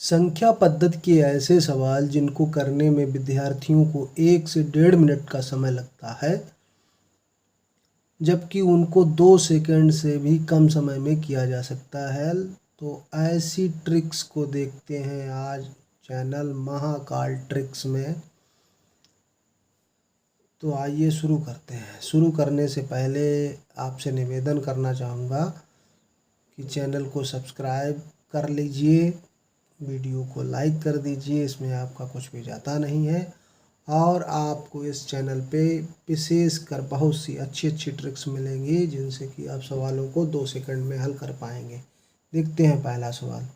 संख्या पद्धति के ऐसे सवाल जिनको करने में विद्यार्थियों को 1 से 1.5 मिनट का समय लगता है, जबकि उनको 2 सेकंड से भी कम समय में किया जा सकता है। तो ऐसी ट्रिक्स को देखते हैं आज चैनल महाकाल ट्रिक्स में। तो आइए शुरू करते हैं। शुरू करने से पहले आपसे निवेदन करना चाहूँगा कि चैनल को सब्सक्राइब कर लीजिए, वीडियो को लाइक कर दीजिए, इसमें आपका कुछ भी जाता नहीं है। और आपको इस चैनल पे विशेष कर बहुत सी अच्छी अच्छी ट्रिक्स मिलेंगी जिनसे कि आप सवालों को 2 सेकंड में हल कर पाएंगे। देखते हैं पहला सवाल।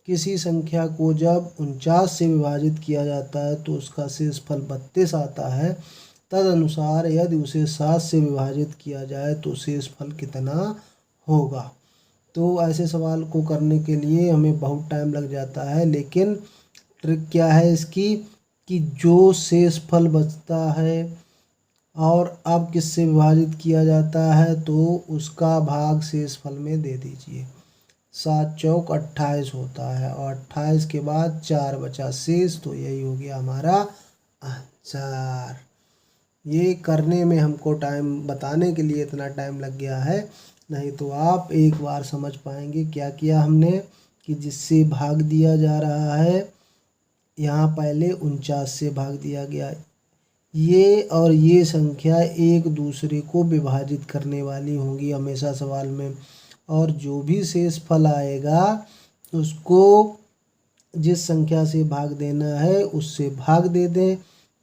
किसी संख्या को जब 49 से विभाजित किया जाता है तो उसका शेषफल 32 आता है। तदनुसार यदि उसे 7 से विभाजित किया जाए तो शेषफल कितना होगा। तो ऐसे सवाल को करने के लिए हमें बहुत टाइम लग जाता है, लेकिन ट्रिक क्या है इसकी कि जो शेषफल बचता है और अब किससे विभाजित किया जाता है तो उसका भाग शेषफल में दे दीजिए। 7 चौक 28 होता है और 28 के बाद 4 बचा शेष, तो यही हो गया हमारा आंसर। ये करने में हमको टाइम बताने के लिए इतना टाइम लग गया है, नहीं तो आप एक बार समझ पाएंगे क्या किया हमने कि जिससे भाग दिया जा रहा है यहाँ पहले 49 से भाग दिया गया। ये और ये संख्या एक दूसरे को विभाजित करने वाली होंगी हमेशा सवाल में, और जो भी शेषफल आएगा उसको जिस संख्या से भाग देना है उससे भाग दे दें।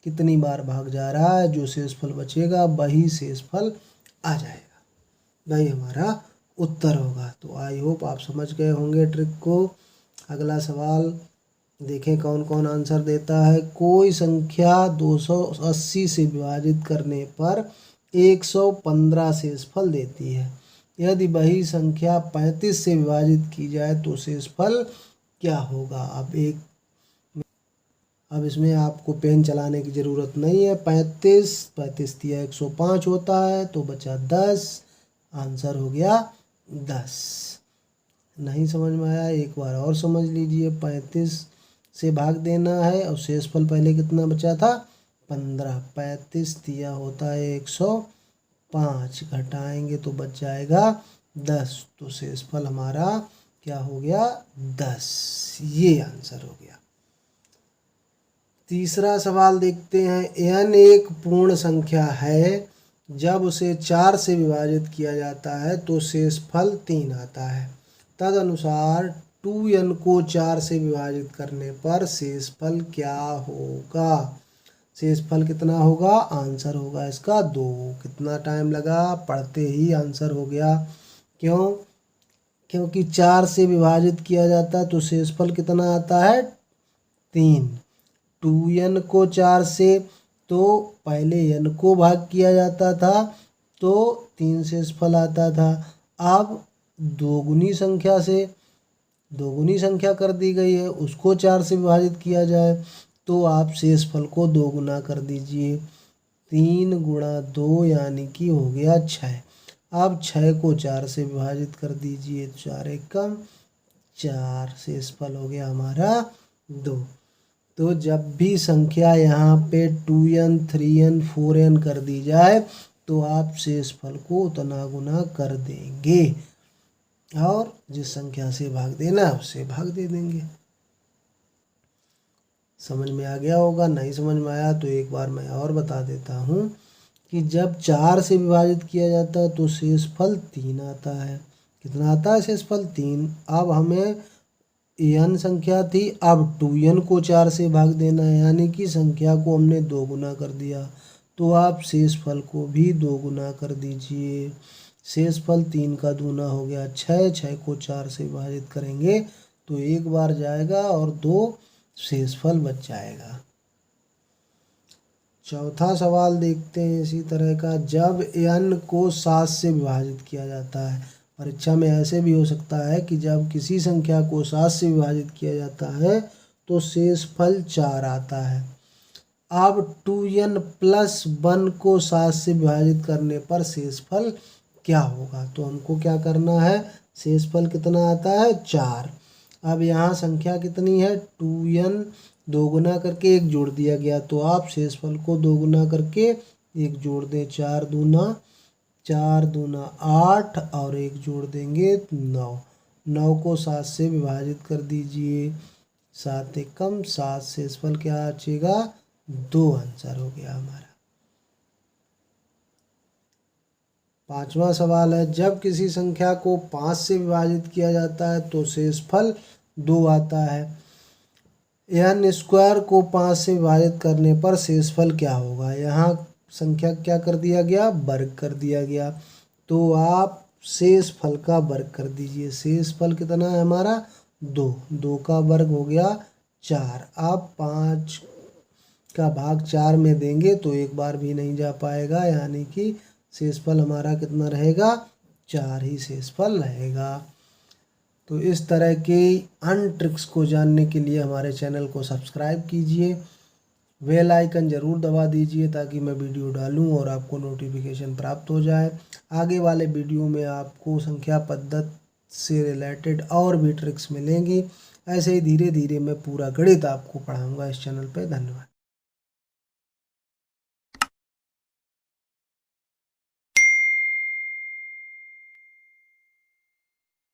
कितनी बार भाग जा रहा है, जो शेषफल बचेगा वही शेषफल आ जाएगा, वही हमारा उत्तर होगा। तो आई होप आप समझ गए होंगे ट्रिक को। अगला सवाल देखें कौन कौन आंसर देता है। कोई संख्या 280 से विभाजित करने पर 115 शेषफल देती है। यदि वही संख्या 35 से विभाजित की जाए तो शेषफल क्या होगा। अब इसमें आपको पेन चलाने की ज़रूरत नहीं है। 35 दिया 105 होता है, तो बचा 10, आंसर हो गया 10। नहीं समझ में आया एक बार और समझ लीजिए। 35 से भाग देना है और शेषफल पहले कितना बचा था 15। 35 दिया होता है 105, घटाएंगे तो बच जाएगा 10, तो शेषफल हमारा क्या हो गया 10। ये आंसर हो गया। तीसरा सवाल देखते हैं। n एक पूर्ण संख्या है, जब उसे 4 से विभाजित किया जाता है तो शेषफल 3 आता है। तदनुसार 2n को 4 से विभाजित करने पर शेषफल क्या होगा। शेषफल कितना होगा, आंसर होगा इसका 2। कितना टाइम लगा, पढ़ते ही आंसर हो गया। क्यों, क्योंकि 4 से विभाजित किया जाता है तो शेषफल कितना आता है 3। 2n को 4 से, तो पहले n को भाग किया जाता था तो 3 शेषफल आता था। अब दोगुनी संख्या कर दी गई है, उसको 4 से विभाजित किया जाए तो आप शेषफल को 2 गुना कर दीजिए। 3 गुणा 2 यानी कि हो गया 6। अब 6 को 4 से विभाजित कर दीजिए, 4 एकम 4, शेषफल हो गया हमारा 2। तो जब भी संख्या यहाँ पे 2n 3n 4n कर दी जाए तो आप शेषफल को उतना गुना कर देंगे और जिस संख्या से भाग देना है उससे भाग दे देंगे। समझ में आ गया होगा। नहीं समझ में आया तो एक बार मैं और बता देता हूँ कि जब 4 से विभाजित किया जाता है तो शेषफल 3 आता है। कितना आता है शेषफल 3। अब हमें n संख्या थी, अब 2n को 4 से भाग देना है, यानी कि संख्या को हमने 2 गुना कर दिया, तो आप शेषफल को भी 2 गुना कर दीजिए। शेषफल 3 का दूना हो गया 6। 6 को 4 से विभाजित करेंगे तो 1 बार जाएगा और 2 शेषफल बच जाएगा। चौथा सवाल देखते हैं इसी तरह का। जब n को 7 से विभाजित किया जाता है, परीक्षा में ऐसे भी हो सकता है कि जब किसी संख्या को 7 से विभाजित किया जाता है तो शेषफल 4 आता है। अब 2n प्लस 1 को 7 से विभाजित करने पर शेषफल क्या होगा। तो हमको क्या करना है, शेषफल कितना आता है 4। अब यहाँ संख्या कितनी है 2n, 2 गुना करके 1 जोड़ दिया गया, तो आप शेषफल को 2 गुना करके 1 जोड़ दें, 4 दूना 8 और 1 जोड़ देंगे 9। 9 को 7 से विभाजित कर दीजिए, 7 एकम 7, शेषफल क्या बचेगा 2, आंसर हो गया हमारा। 5वां सवाल है, जब किसी संख्या को 5 से विभाजित किया जाता है तो शेषफल 2 आता है। n स्क्वायर को 5 से विभाजित करने पर शेषफल क्या होगा। यहाँ संख्या क्या कर दिया गया, वर्ग कर दिया गया, तो आप शेषफल का वर्ग कर दीजिए। शेषफल कितना है हमारा 2, 2 का वर्ग हो गया 4। आप 5 का भाग 4 में देंगे तो एक बार भी नहीं जा पाएगा, यानी कि शेषफल हमारा कितना रहेगा 4 ही शेषफल रहेगा। तो इस तरह के अन्य ट्रिक्स को जानने के लिए हमारे चैनल को सब्सक्राइब कीजिए, बेल आइकन ज़रूर दबा दीजिए ताकि मैं वीडियो डालूं और आपको नोटिफिकेशन प्राप्त हो जाए। आगे वाले वीडियो में आपको संख्या पद्धति से रिलेटेड और भी ट्रिक्स मिलेंगी। ऐसे ही धीरे धीरे मैं पूरा गणित आपको पढ़ाऊंगा इस चैनल पे। धन्यवाद।